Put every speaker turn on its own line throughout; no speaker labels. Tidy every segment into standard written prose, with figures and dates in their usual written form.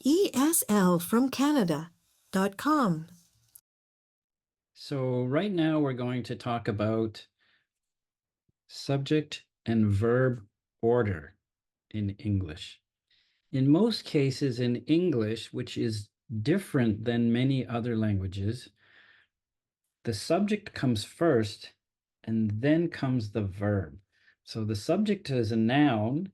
eslfromcanada.com.
So right now we're going to talk about subject and verb order in English. In most cases in English, which is different than many other languages, the subject comes first and then comes the verb. So the subject is a noun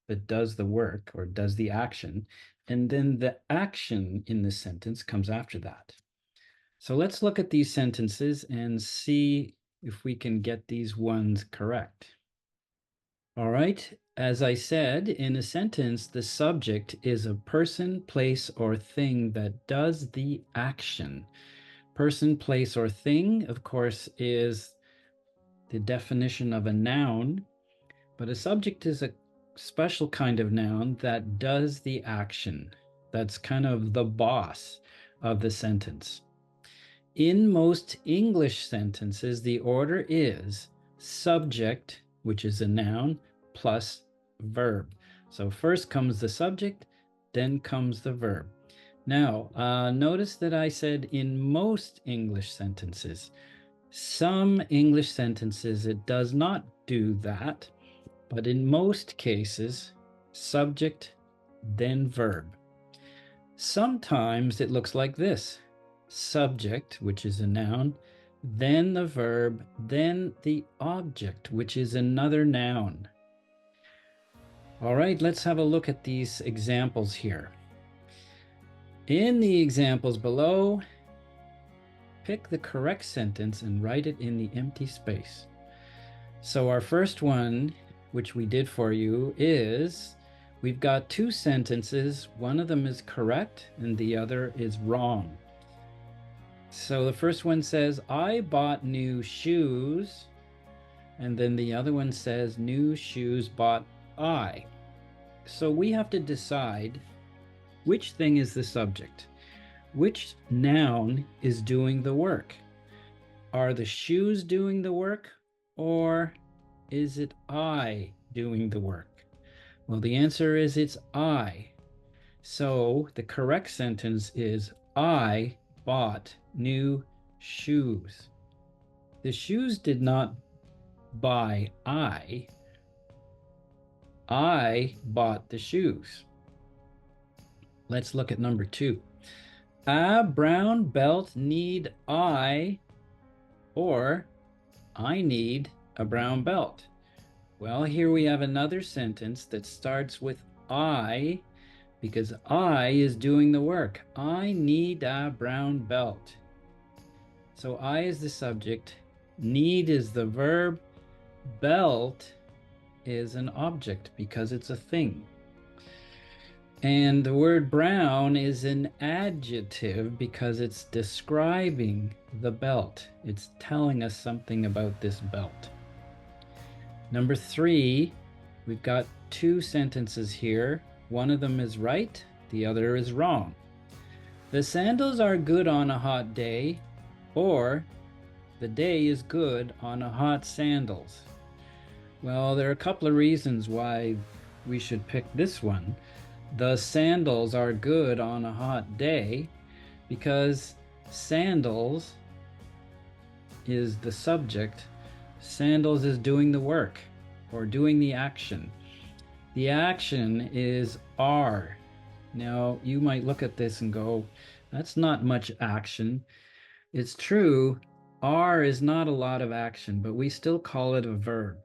that does the work or does the action, and then the action in the sentence comes after that. So let's look at these sentences and see if we can get these ones correct. All right, as I said, in a sentence, the subject is a person, place, or thing that does the action. Person, place, or thing, of course, is the definition of a noun, but a subject is a special kind of noun that does the action. That's kind of the boss of the sentence. In most English sentences, the order is subject, which is a noun, plus verb. So first comes the subject, then comes the verb. Now, notice that I said in most English sentences. Some English sentences, it does not do that, but in most cases, subject, then verb. Sometimes it looks like this. Subject, which is a noun, then the verb, then the object, which is another noun. All right, let's have a look at these examples here. In the examples below, pick the correct sentence and write it in the empty space. So our first one, which we did for you, is we've got two sentences. One of them is correct and the other is wrong. So the first one says, I bought new shoes. And then the other one says, new shoes bought I. So we have to decide which thing is the subject. Which noun is doing the work? Are the shoes doing the work, or is it I doing the work? Well, the answer is it's I. So the correct sentence is I bought new shoes. The shoes did not buy I. I bought the shoes. Let's look at number 2. A brown belt need I, or I need a brown belt. Well, here we have another sentence that starts with I, because I is doing the work. I need a brown belt. So I is the subject, need is the verb, belt is an object because it's a thing. And the word brown is an adjective because it's describing the belt. It's telling us something about this belt. Number 3, we've got two sentences here. One of them is right, the other is wrong. The sandals are good on a hot day, or the day is good on a hot sandals. Well, there are a couple of reasons why we should pick this one. The sandals are good on a hot day because sandals is the subject. Sandals is doing the work or doing the action. The action is are. Now, you might look at this and go, that's not much action. It's true, are is not a lot of action, but we still call it a verb.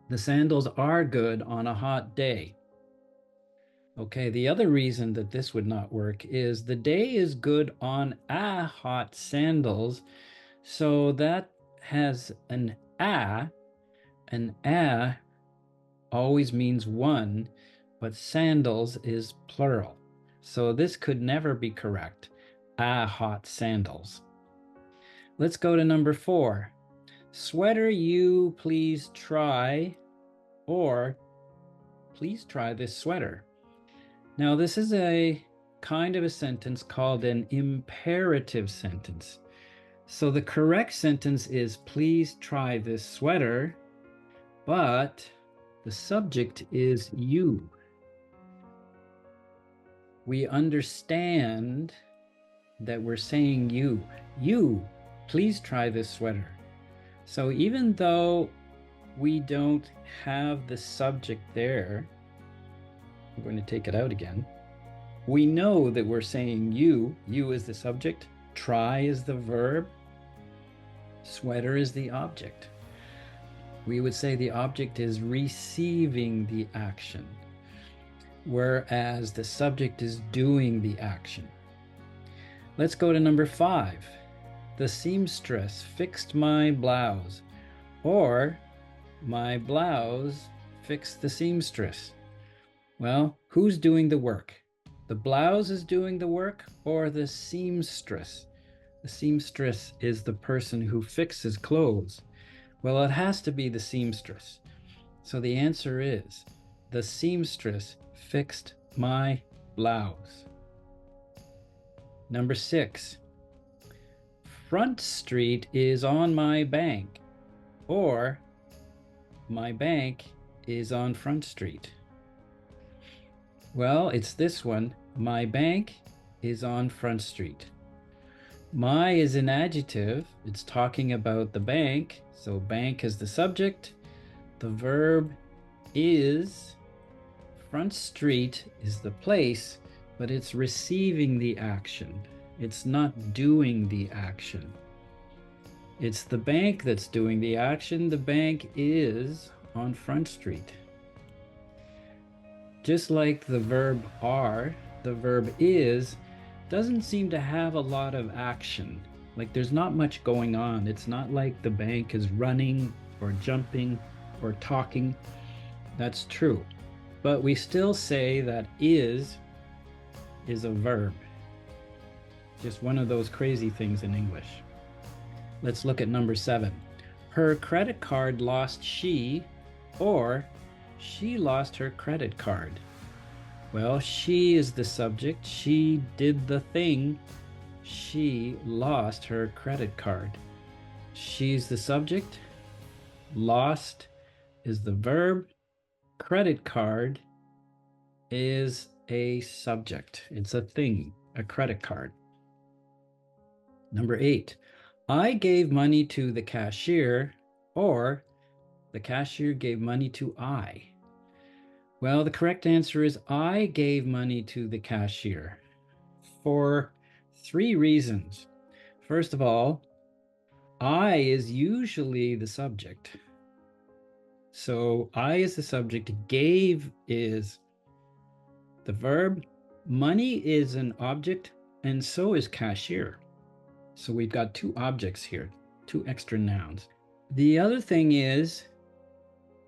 The sandals are good on a hot day. Okay, the other reason that this would not work is the day is good on a hot sandals. So that has an a. An a always means one, but sandals is plural. So this could never be correct. A hot sandals. Let's go to number 4. Sweater you please try, or please try this sweater. Now, this is a kind of a sentence called an imperative sentence. So the correct sentence is, please try this sweater, but the subject is you. we understand that we're saying you. You, please try this sweater. So even though we don't have the subject there, I'm going to take it out again. We know that we're saying you. You is the subject. Try is the verb. Sweater is the object. We would say the object is receiving the action, whereas the subject is doing the action. Let's go to number 5. The seamstress fixed my blouse, or my blouse fixed the seamstress. Well, who's doing the work? The blouse is doing the work, or the seamstress? The seamstress is the person who fixes clothes. Well, it has to be the seamstress. So the answer is, the seamstress fixed my blouse. Number 6. Front Street is on my bank, or my bank is on Front Street. Well, it's this one. My bank is on Front Street. My is an adjective. It's talking about the bank. So bank is the subject. The verb is. Front Street is the place, but it's receiving the action. It's not doing the action. It's the bank that's doing the action. The bank is on Front Street. Just like the verb are, the verb is doesn't seem to have a lot of action. Like there's not much going on. It's not like the bank is running or jumping or talking. That's true. But we still say that is a verb. Just one of those crazy things in English. Let's look at number 7. Her credit card lost she, or she lost her credit card. Well, she is the subject. She did the thing. She lost her credit card. She's the subject. Lost is the verb. Credit card is a subject. It's a thing, a credit card. Number 8. I gave money to the cashier, or the cashier gave money to I. Well, the correct answer is I gave money to the cashier for 3 reasons. First of all, I is usually the subject. So I is the subject, gave is the verb, money is an object, and so is cashier. So we've got 2 objects here, 2 extra nouns. The other thing is,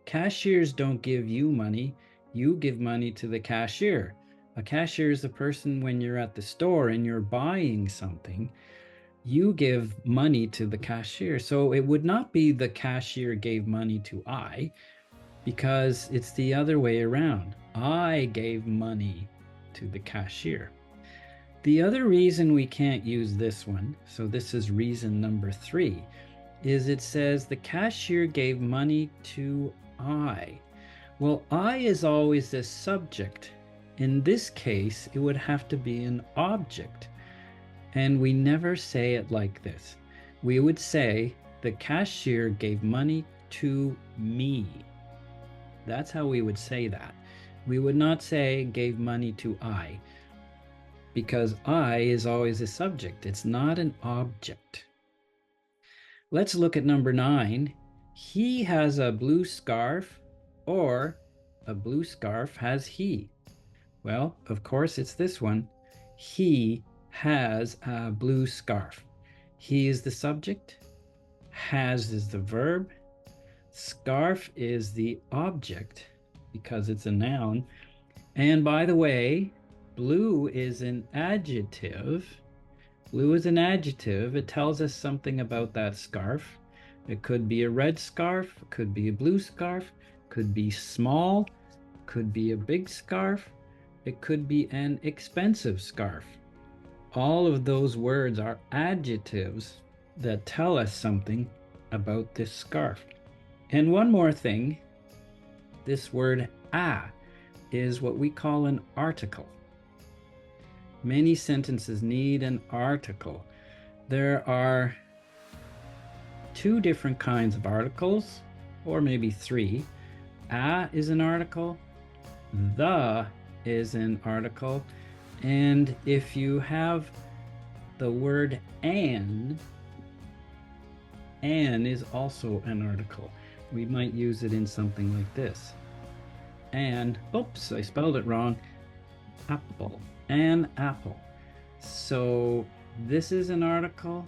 cashiers don't give you money. You give money to the cashier. A cashier is the person when you're at the store and you're buying something. You give money to the cashier. So it would not be the cashier gave money to I, because it's the other way around. I gave money to the cashier. The other reason we can't use this one, so this is reason number 3, is it says the cashier gave money to I. Well, I is always the subject. In this case, it would have to be an object. And we never say it like this. We would say the cashier gave money to me. That's how we would say that. We would not say gave money to I, because I is always a subject. It's not an object. Let's look at number 9. He has a blue scarf, or a blue scarf has he. Well, of course, it's this one. He has a blue scarf. He is the subject. Has is the verb. Scarf is the object because it's a noun. And by the way, blue is an adjective. Blue is an adjective. It tells us something about that scarf. It could be a red scarf, it could be a blue scarf, could be small, could be a big scarf, it could be an expensive scarf. All of those words are adjectives that tell us something about this scarf. And one more thing, this word a is what we call an article. Many sentences need an article. There are two different kinds of articles, or maybe three. A is an article, the is an article, and if you have the word an is also an article. We might use it in something like this. And, oops, I spelled it wrong. Apple, an apple. So this is an article,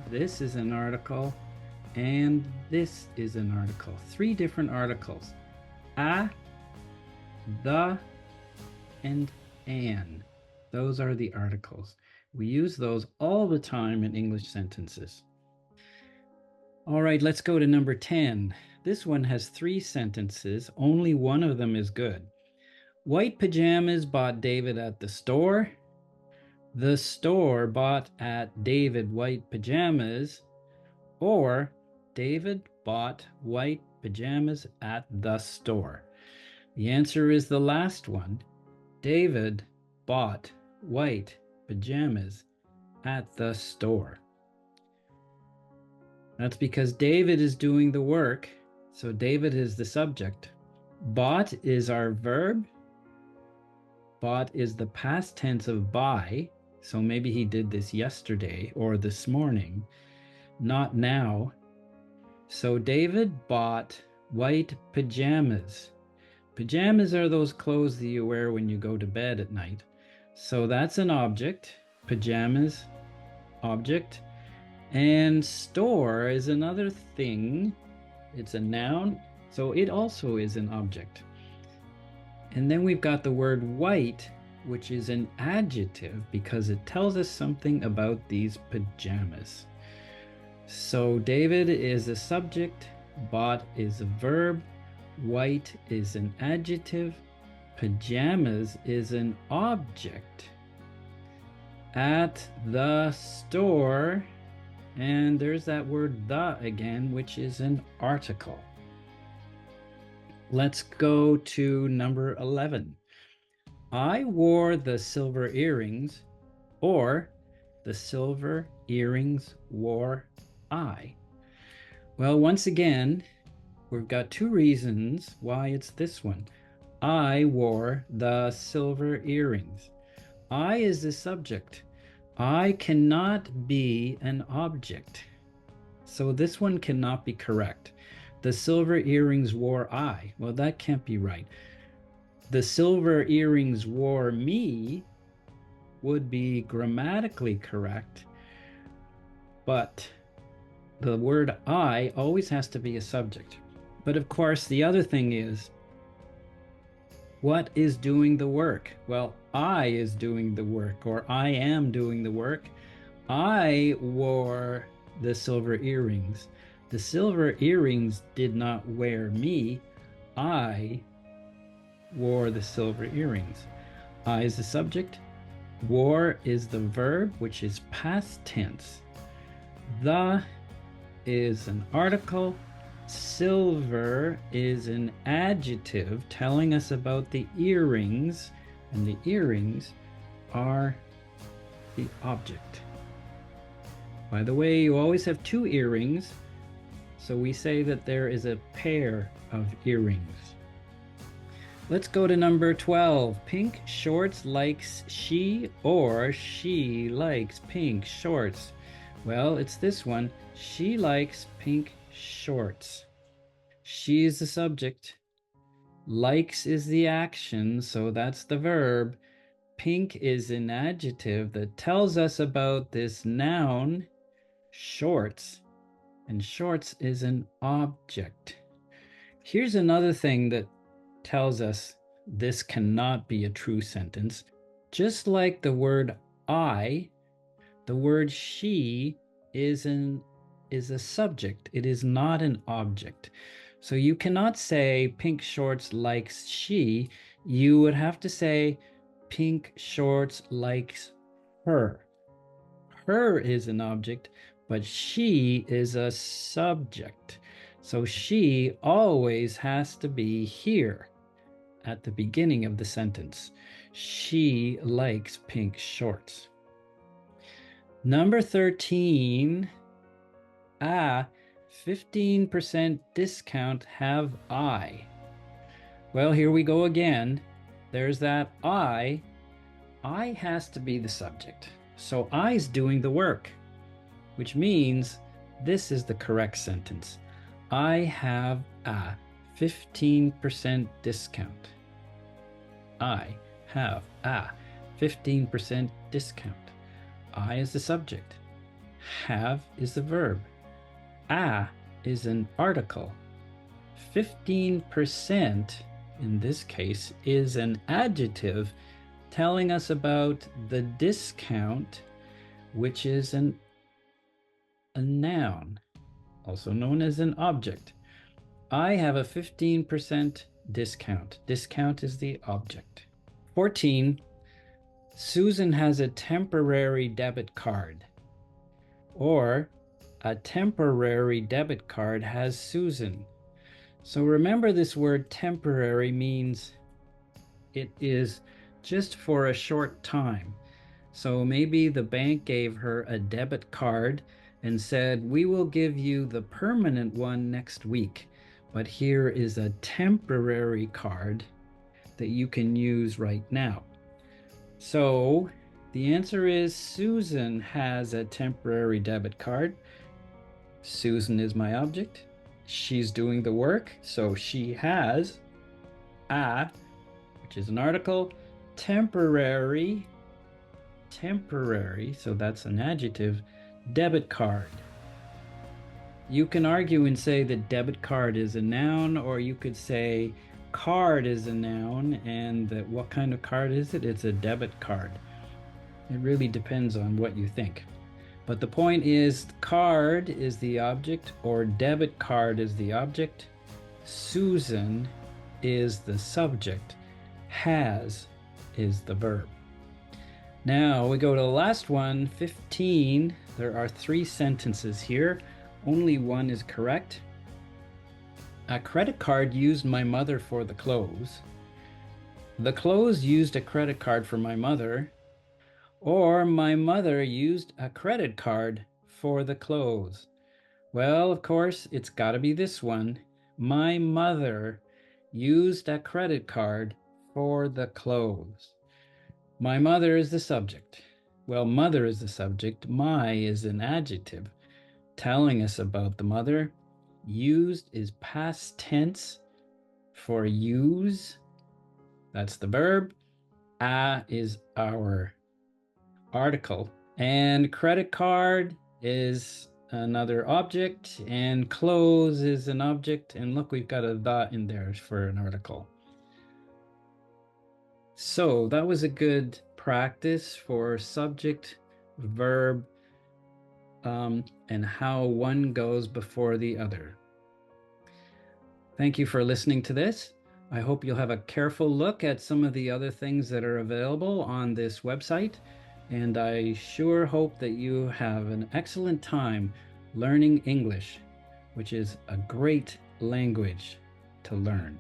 this is an article, and this is an article. Three different articles. A, the, and an. Those are the articles. We use those all the time in English sentences. All right, let's go to number 10. This one has three sentences. Only one of them is good. White pajamas bought David at the store. The store bought at David white pajamas. Or David bought white pajamas at the store. The answer is the last one. David bought white pajamas at the store. That's because David is doing the work, so David is the subject. Bought is our verb. Bought is the past tense of buy, so maybe he did this yesterday or this morning, not now. So David bought white pajamas. Pajamas are those clothes that you wear when you go to bed at night. So that's an object. Pajamas, object. And store is another thing. It's a noun, so it also is an object. And then we've got the word white, which is an adjective because it tells us something about these pajamas. So David is a subject, bought is a verb, white is an adjective, pajamas is an object. At the store, and there's that word the again, which is an article. Let's go to number 11. I wore the silver earrings, or the silver earrings wore I. Well, once again, we've got two reasons why it's this one. I wore the silver earrings. I is the subject. I cannot be an object. So this one cannot be correct. The silver earrings wore I. Well, that can't be right. The silver earrings wore me would be grammatically correct, but the word I always has to be a subject. But of course, the other thing is, what is doing the work? Well, I is doing the work, or I am doing the work. I wore the silver earrings. The silver earrings did not wear me. I wore the silver earrings. I is the subject. Wore is the verb, which is past tense. The is an article. Silver is an adjective telling us about the earrings, and the earrings are the object. By the way, you always have two earrings, so we say that there is a pair of earrings. Let's go to number 12. Pink shorts likes she, or she likes pink shorts. Well, it's this one. She likes pink shorts. She is the subject. Likes is the action, so that's the verb. Pink is an adjective that tells us about this noun, shorts, and shorts is an object. Here's another thing that tells us this cannot be a true sentence. Just like the word I, the word she is a subject. It is not an object. So you cannot say pink shorts likes she. You would have to say pink shorts likes her. Her is an object, but she is a subject. So she always has to be here at the beginning of the sentence. She likes pink shorts. Number 13, 15% discount have I. Well, here we go again. There's that I. I has to be the subject. So I's doing the work, which means this is the correct sentence. I have a 15% discount. I have a 15% discount. I is the subject. Have is the verb. A is an article. 15% in this case is an adjective telling us about the discount, which is a noun, also known as an object. I have a 15% discount. Discount is the object. 14, Susan has a temporary debit card. Or a temporary debit card has Susan. So remember, this word temporary means it is just for a short time. So maybe the bank gave her a debit card and said, we will give you the permanent one next week, but here is a temporary card that you can use right now. So the answer is Susan has a temporary debit card. Susan is my object. She's doing the work, so she has a, which is an article, temporary, so that's an adjective, debit card. You can argue and say that debit card is a noun, or you could say card is a noun, and that what kind of card is it? It's a debit card. It really depends on what you think. But the point is, card is the object, or debit card is the object. Susan is the subject. Has is the verb. Now we go to the last one, 15. There are 3 sentences here. Only one is correct. A credit card used my mother for the clothes. The clothes used a credit card for my mother. Or my mother used a credit card for the clothes. Well, of course, it's got to be this one. My mother used a credit card for the clothes. My mother is the subject. Well, mother is the subject. My is an adjective telling us about the mother. Used is past tense for use. That's the verb. A is our article. And credit card is another object, and clothes is an object. And look, we've got a dot in there for an article. So that was a good practice for subject, verb, and how one goes before the other. Thank you for listening to this. I hope you'll have a careful look at some of the other things that are available on this website. And I sure hope that you have an excellent time learning English, which is a great language to learn.